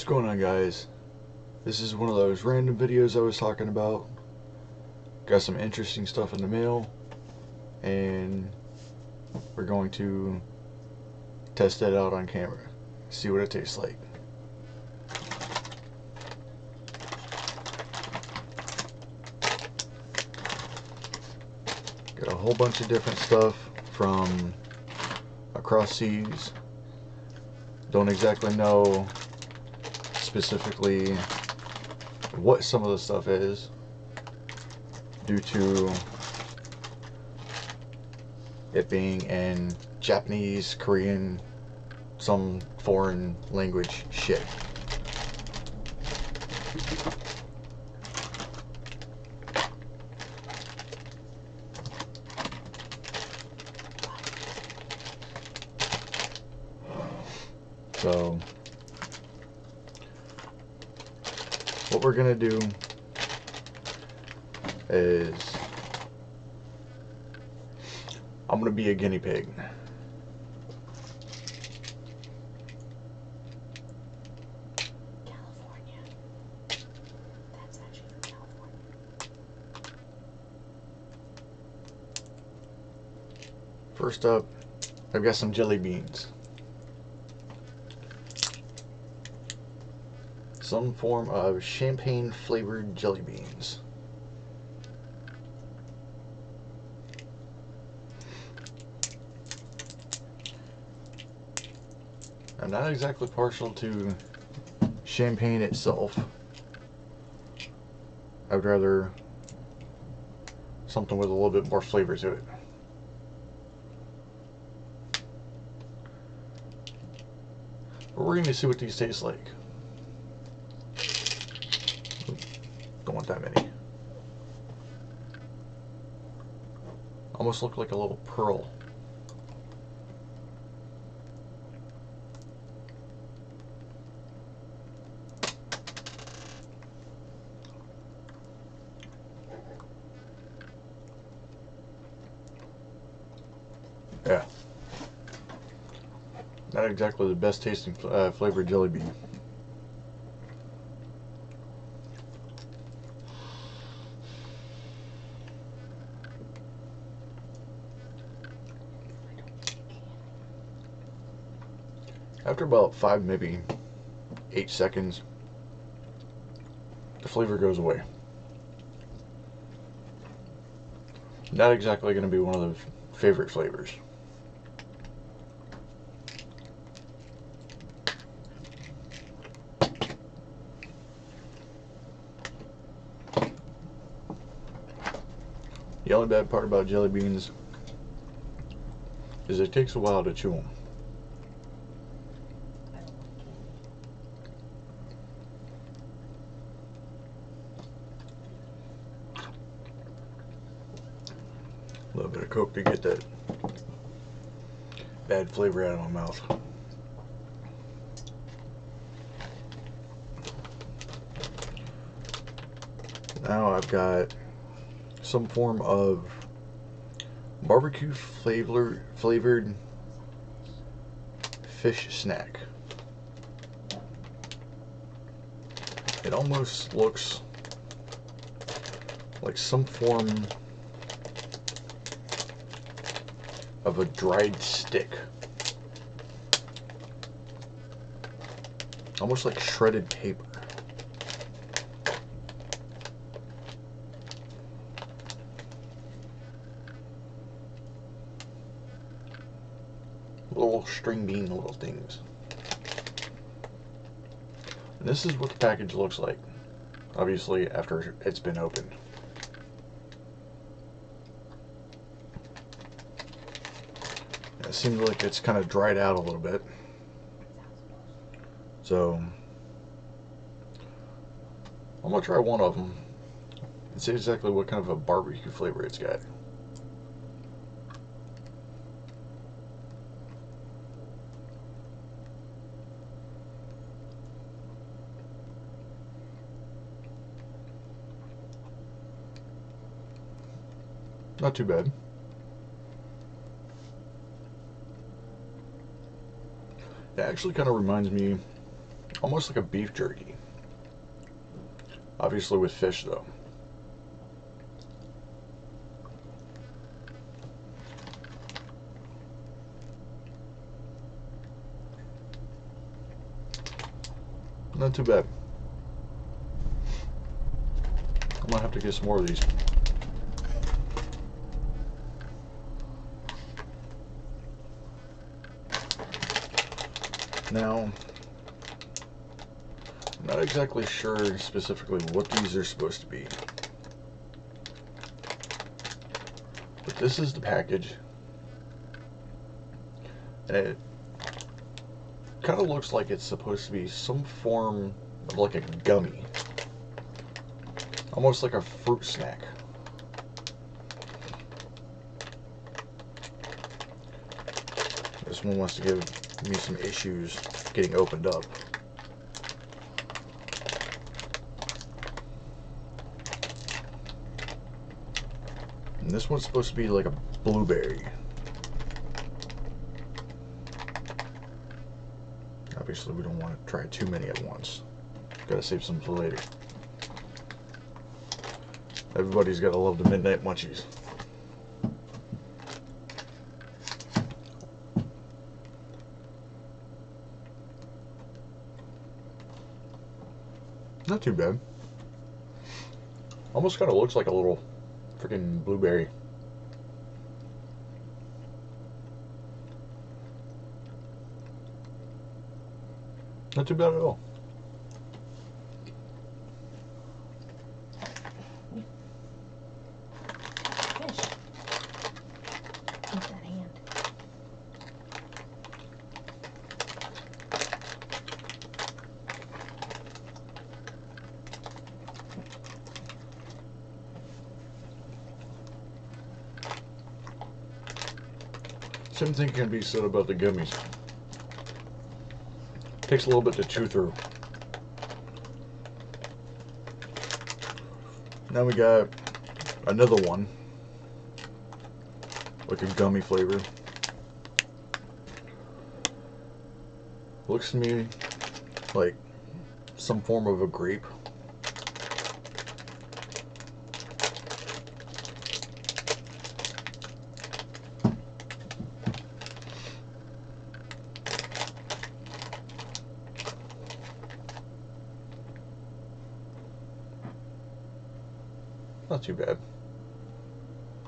What's going on, guys? This is one of those random videos I was talking about. Got some interesting stuff in the mail, and we're going to test that out on camera, see what it tastes like. Got a whole bunch of different stuff from across seas. Don't exactly know specifically what some of the stuff is due to it being in Japanese, Korean, some foreign language shit. So what we're gonna do is I'm gonna be a guinea pig. California. That's actually from California. First up, I've got some jelly beans. Some form of champagne flavored jelly beans. I'm not exactly partial to champagne itself. I would rather something with a little bit more flavor to it. But we're going to see what these taste like. Don't want that many. Almost look like a little pearl. Yeah. Not exactly the best tasting flavored jelly bean. After about 5, maybe 8 seconds, the flavor goes away. Not exactly going to be one of the favorite flavors. The only bad part about jelly beans is it takes a while to chew them. I don't like candy. A little bit of Coke to get that bad flavor out of my mouth. Now I've got some form of barbecue flavored fish snack. It almost looks like some form of a dried stick. Almost like shredded paper. Little string bean little things. And this is what the package looks like, obviously after it's been opened. It seems like it's kind of dried out a little bit. So I'm gonna try one of them and see exactly what kind of a barbecue flavor it's got. Not too bad. It actually kind of reminds me almost like a beef jerky. Obviously with fish though. Not too bad. I might have to get some more of these. Now, I'm not exactly sure specifically what these are supposed to be. But this is the package. And it kind of looks like it's supposed to be some form of like a gummy. Almost like a fruit snack. This one wants to give me some issues getting opened up. And this one's supposed to be like a blueberry. Obviously we don't want to try too many at once. Gotta save some for later. Everybody's gotta love the midnight munchies. Not too bad. Almost kind of looks like a little freaking blueberry. Not too bad at all. Fish. With that hand. Same thing can be said about the gummies. Takes a little bit to chew through. Now we got another one, like a gummy flavor. Looks to me like some form of a grape. Not too bad.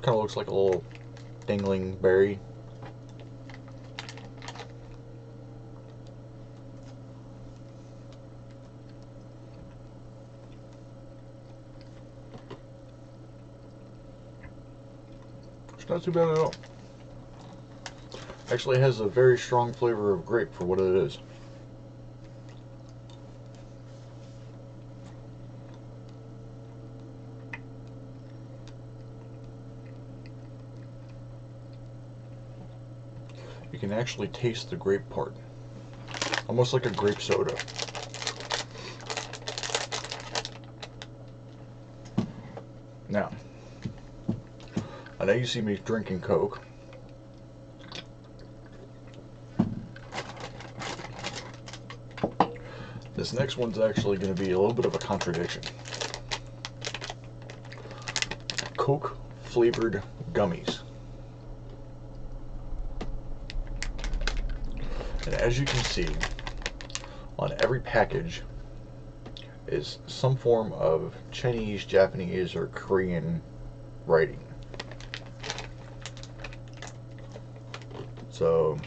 Kind of looks like a little dangling berry. It's not too bad at all. Actually has a very strong flavor of grape for what it is. You can actually taste the grape part. Almost like a grape soda. Now, I know you see me drinking Coke. This next one's actually going to be a little bit of a contradiction. Coke flavored gummies. And as you can see, on every package is some form of Chinese, Japanese, or Korean writing. So,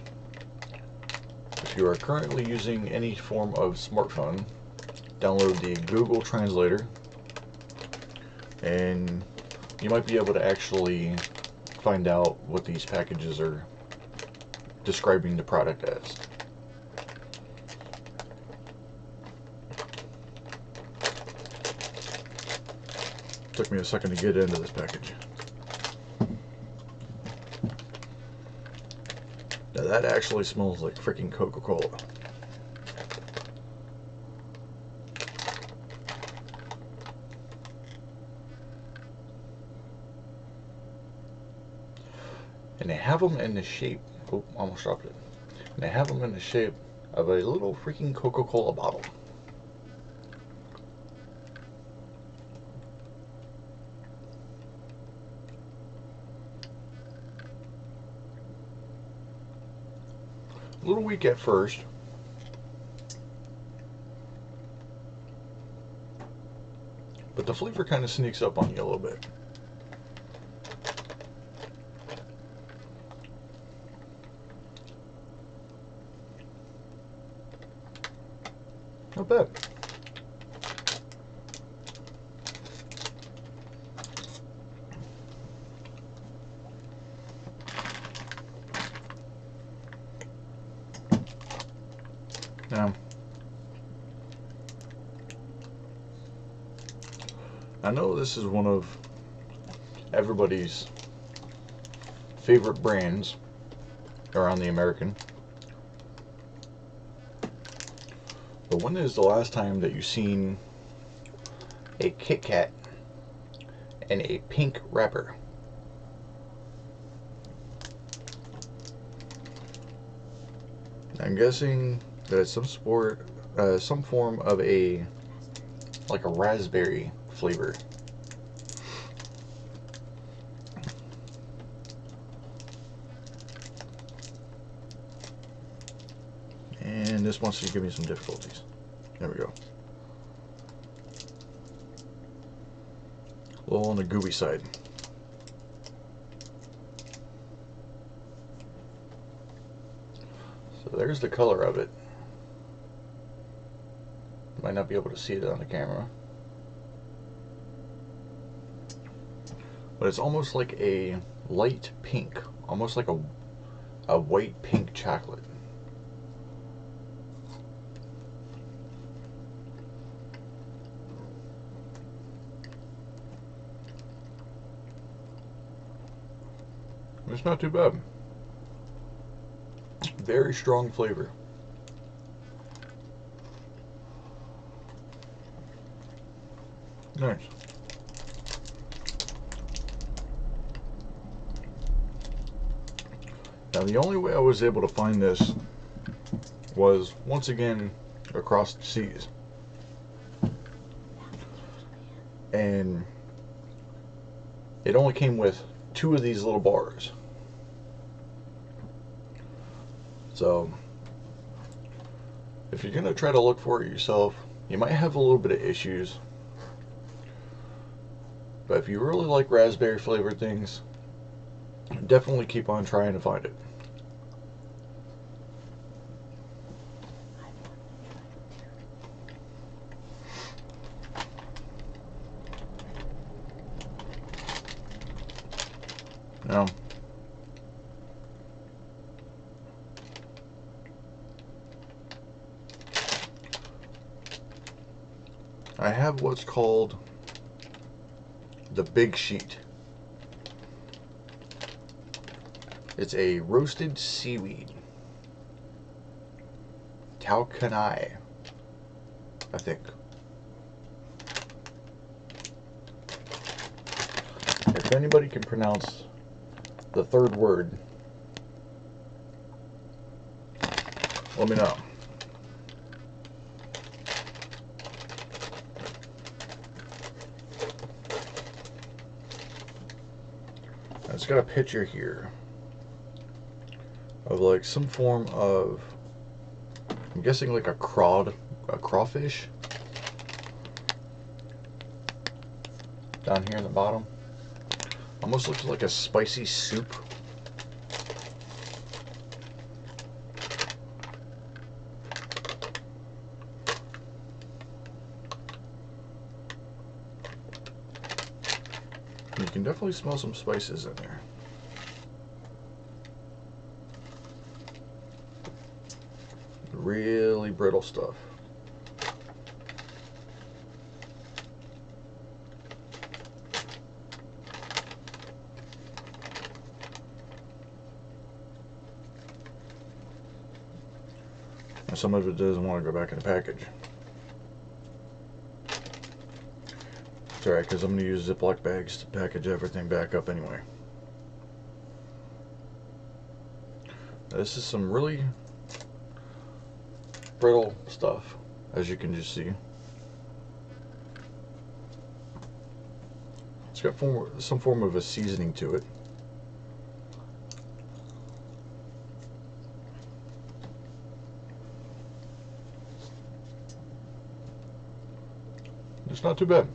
if you are currently using any form of smartphone, download the Google Translator, and you might be able to actually find out what these packages are describing the product as. Took me a second to get into this package. Now that actually smells like freaking Coca-Cola. And they have them in the shape, oh, almost dropped it. And they have them in the shape of a little freaking Coca-Cola bottle. A little weak at first. But the flavor kind of sneaks up on you a little bit. Not bad. Now, I know this is one of everybody's favorite brands around the American. But when is the last time that you've seen a Kit Kat in a pink wrapper? I'm guessing that it's some form of like a raspberry flavor. And this wants to give me some difficulties. There we go. A little on the gooey side. So there's the color of it. Might not be able to see it on the camera. But it's almost like a light pink. Almost like a white pink chocolate. It's not too bad. Very strong flavor. Nice. Now the only way I was able to find this was once again across the seas. And it only came with 2 of these little bars. So if you're gonna try to look for it yourself, you might have a little bit of issues. But if you really like raspberry flavored things, definitely keep on trying to find it. Now, I have what's called the Big Sheet. It's a roasted seaweed. Tau Kanai, I think. If anybody can pronounce the third word, let me know. It's got a picture here of like some form of, I'm guessing like a crawfish down here in the bottom. Almost looks like a spicy soup. You can definitely smell some spices in there. Really brittle stuff. And some of it doesn't want to go back in the package. It's alright, because I'm going to use Ziploc bags to package everything back up anyway. This is some really brittle stuff, as you can just see. It's got some form of a seasoning to it. It's not too bad.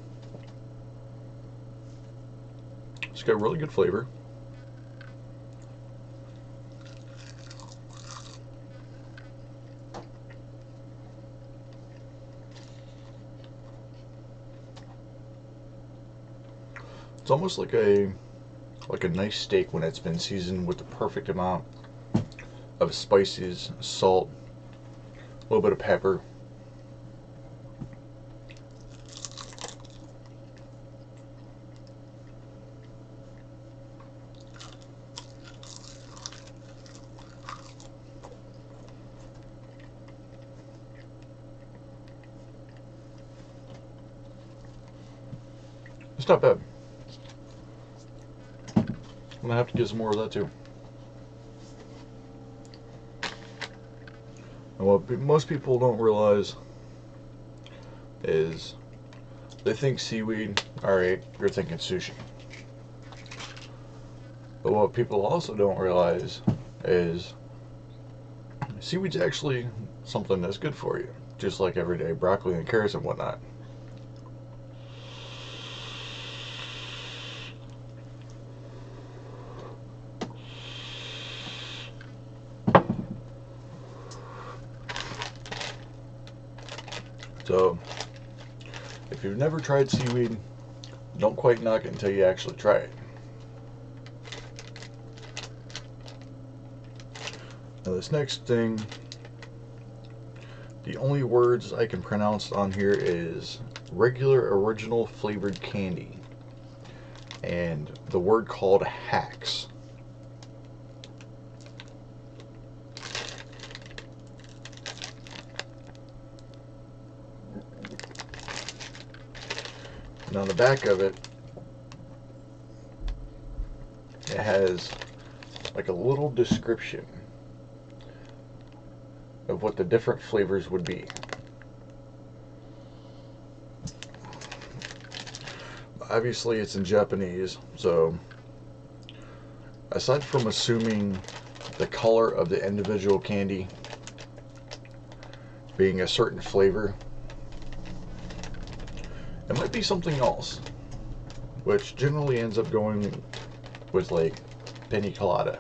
It's got really good flavor. It's almost like a nice steak when it's been seasoned with the perfect amount of spices, salt, a little bit of pepper. It's not bad. I'm gonna have to get some more of that too. And what most people don't realize is they think seaweed, alright, you're thinking sushi. But what people also don't realize is seaweed's actually something that's good for you, just like everyday broccoli and carrots and whatnot. So, if you've never tried seaweed, don't quite knock it until you actually try it. Now this next thing, the only words I can pronounce on here is regular original flavored candy and the word called hacks. And on the back of it, it has like a little description of what the different flavors would be. Obviously it's in Japanese, so aside from assuming the color of the individual candy being a certain flavor, it might be something else, which generally ends up going with like pina colada.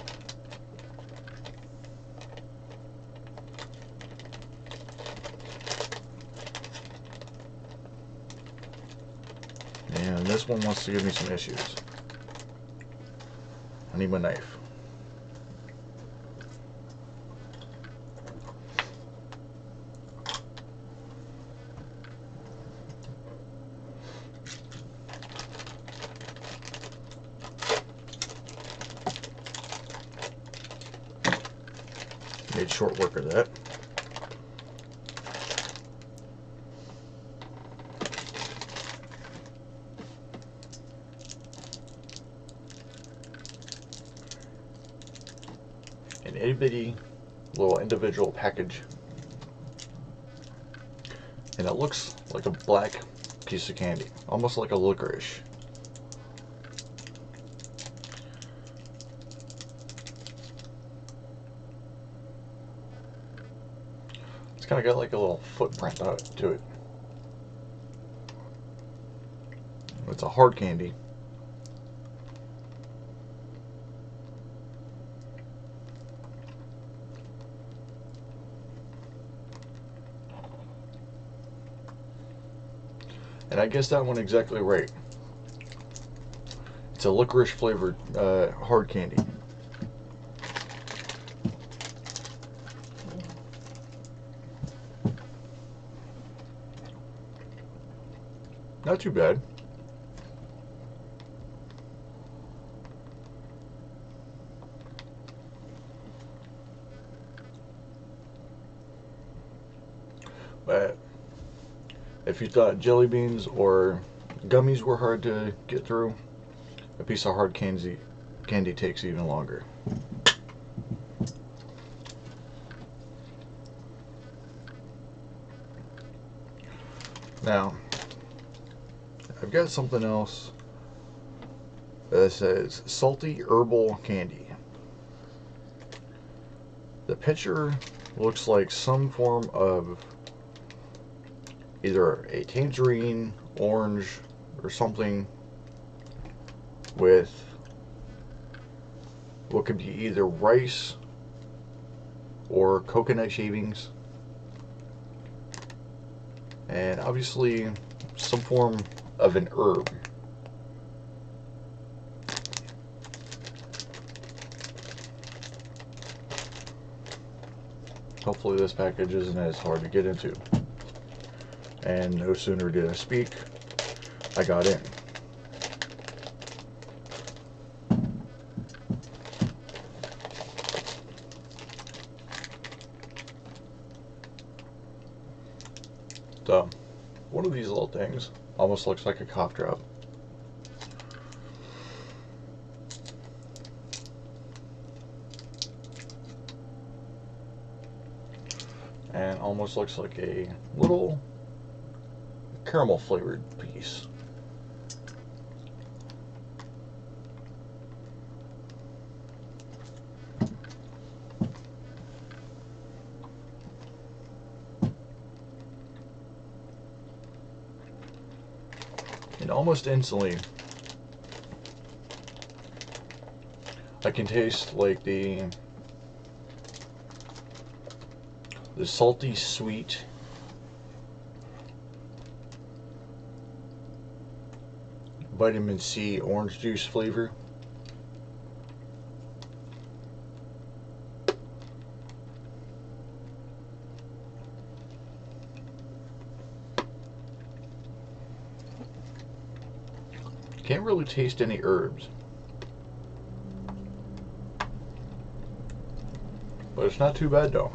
And this one wants to give me some issues. I need my knife. Made short work of that. An itty bitty little individual package, and it looks like a black piece of candy, almost like a licorice. It's kind of got like a little footprint to it. It's a hard candy. And I guessed that one exactly right. It's a licorice flavored hard candy. Not too bad. But if you thought jelly beans or gummies were hard to get through, a piece of hard candy takes even longer. Now, I've got something else that says salty herbal candy. The picture looks like some form of either a tangerine orange or something with what could be either rice or coconut shavings, and obviously some form of an herb. Hopefully this package isn't as hard to get into. And no sooner did I speak, I got in. So, one of these little things almost looks like a cough drop. And almost looks like a little caramel flavored piece. And almost instantly, I can taste like the salty sweet vitamin C orange juice flavor. Can't really taste any herbs, but it's not too bad though.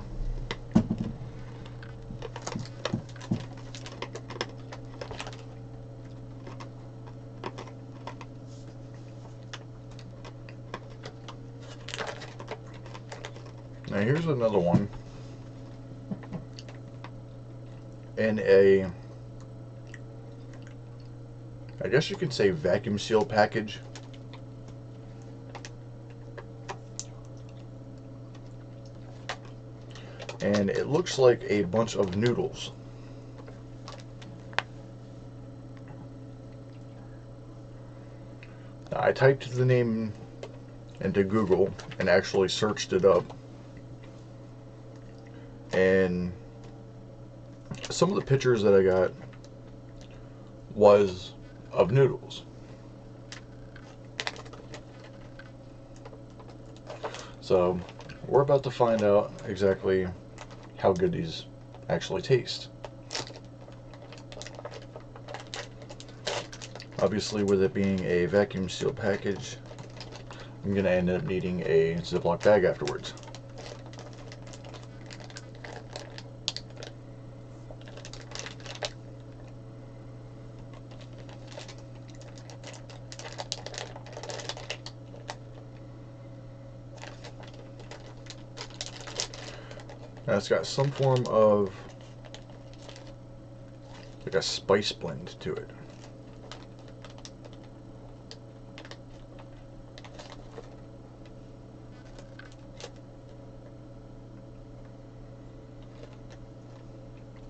Now here's another one in a, I guess you could say, vacuum seal package. And it looks like a bunch of noodles. Now, I typed the name into Google and actually searched it up. And some of the pictures that I got was of noodles. So we're about to find out exactly how good these actually taste. Obviously, with it being a vacuum seal package, I'm going to end up needing a Ziploc bag afterwards. Now it's got some form of like a spice blend to it.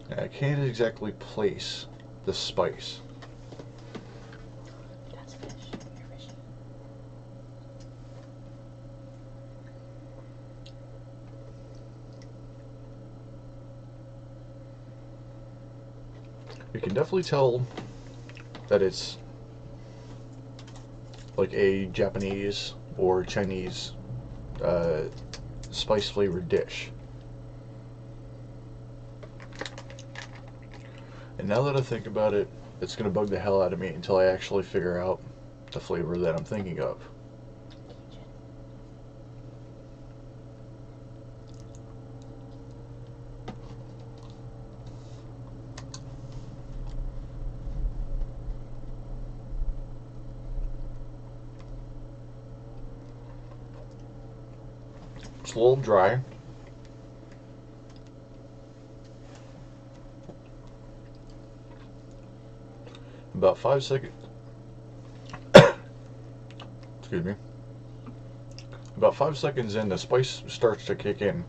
Now, I can't exactly place the spice. That's fish. You're fishing. You can definitely tell that it's like a Japanese or Chinese spice flavored dish. And now that I think about it, it's going to bug the hell out of me until I actually figure out the flavor that I'm thinking of. It's a little dry. About 5 seconds. Excuse me. About 5 seconds in, the spice starts to kick in.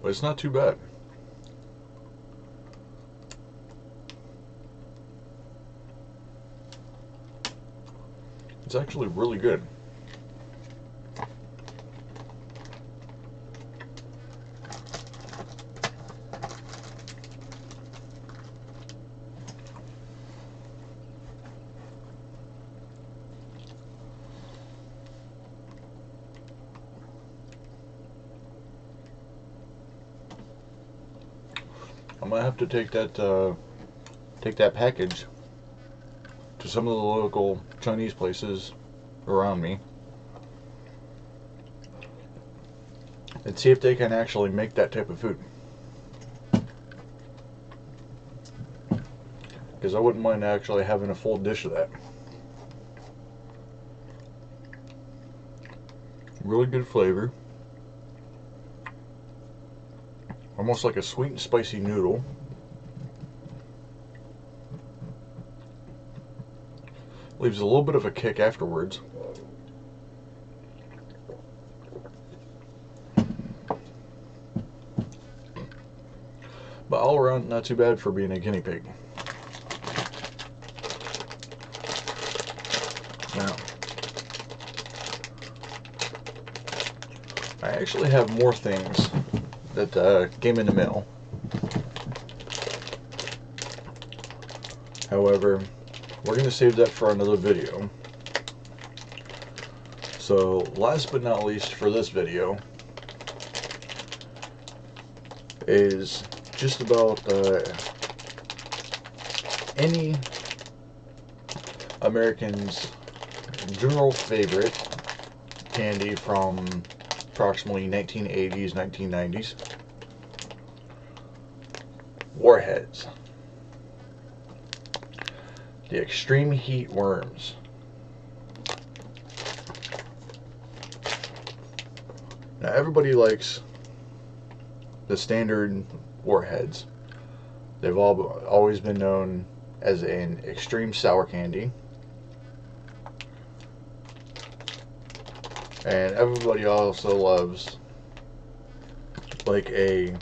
but it's not too bad. It's actually really good. I might have to take that package to some of the local Chinese places around me and see if they can actually make that type of food. Because I wouldn't mind actually having a full dish of that. Really good flavor. Almost like a sweet and spicy noodle. Leaves a little bit of a kick afterwards. But all around, not too bad for being a guinea pig. Now, I actually have more things that came in the mail. However, we're going to save that for another video. So, last but not least for this video is just about any American's general favorite candy from approximately 1980s, 1990s. Warheads. The extreme heat worms. Now everybody likes the standard Warheads. They've always been known as an extreme sour candy. And everybody also loves like a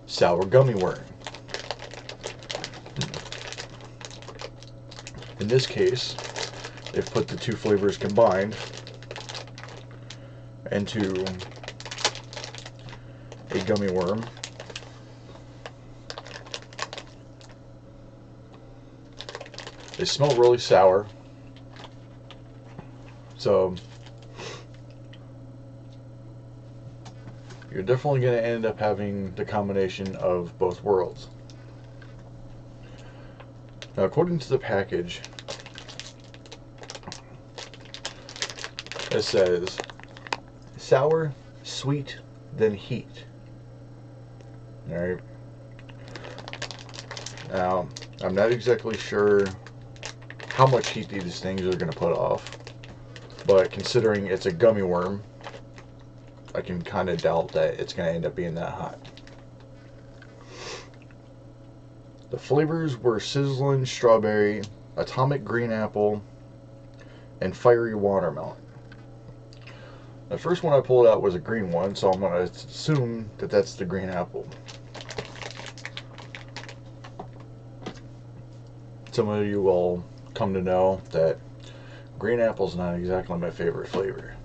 sour gummy worm. In this case, they've put the two flavors combined into a gummy worm. They smell really sour, so you're definitely going to end up having the combination of both worlds. Now, according to the package, it says sour, sweet, then heat. Alright. Now, I'm not exactly sure how much heat these things are going to put off, but considering it's a gummy worm, I can kind of doubt that it's going to end up being that hot. The flavors were sizzling strawberry, atomic green apple, and fiery watermelon. The first one I pulled out was a green one, so I'm going to assume that that's the green apple. Some of you will come to know that green apple is not exactly my favorite flavor.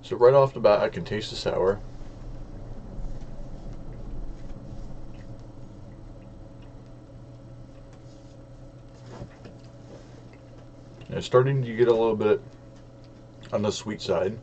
So right off the bat, I can taste the sour. And it's starting to get a little bit on the sweet side.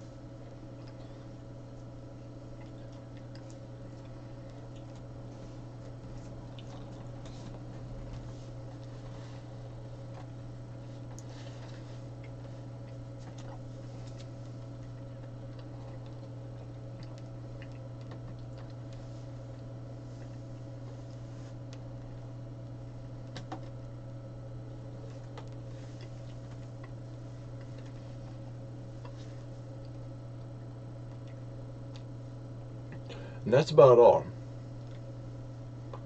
And that's about all.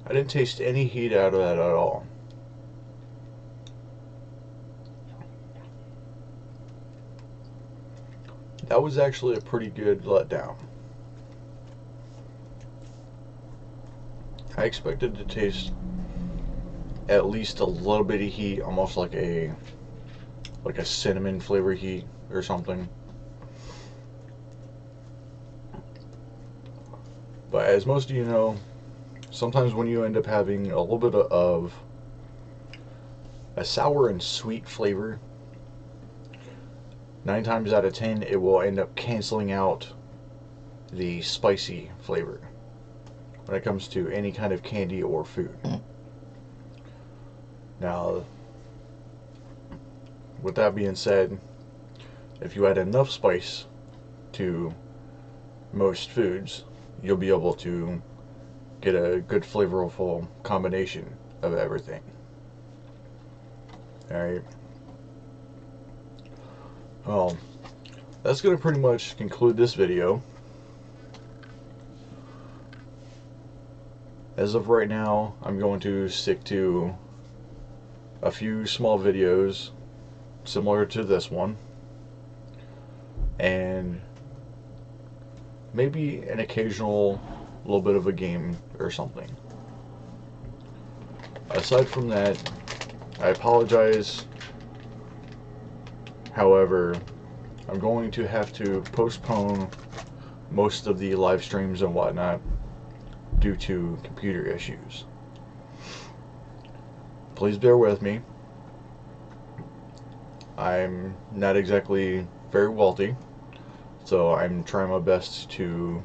I didn't taste any heat out of that at all. that was actually a pretty good letdown. I expected to taste at least a little bit of heat, almost like a cinnamon flavor heat or something. But as most of you know, sometimes when you end up having a little bit of a sour and sweet flavor, 9 times out of 10 it will end up canceling out the spicy flavor when it comes to any kind of candy or food. Now, with that being said, if you add enough spice to most foods, you'll be able to get a good flavorful combination of everything. Alright. Well, that's going to pretty much conclude this video. As of right now, I'm going to stick to a few small videos similar to this one, and maybe an occasional little bit of a game or something. Aside from that, I apologize. However, I'm going to have to postpone most of the live streams and whatnot due to computer issues. Please bear with me. I'm not exactly very wealthy, so I'm trying my best to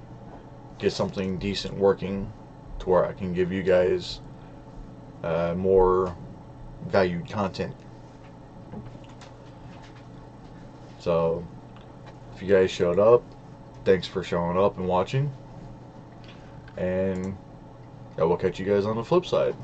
get something decent working to where I can give you guys more valued content. So if you guys showed up, thanks for showing up and watching, and I will catch you guys on the flip side.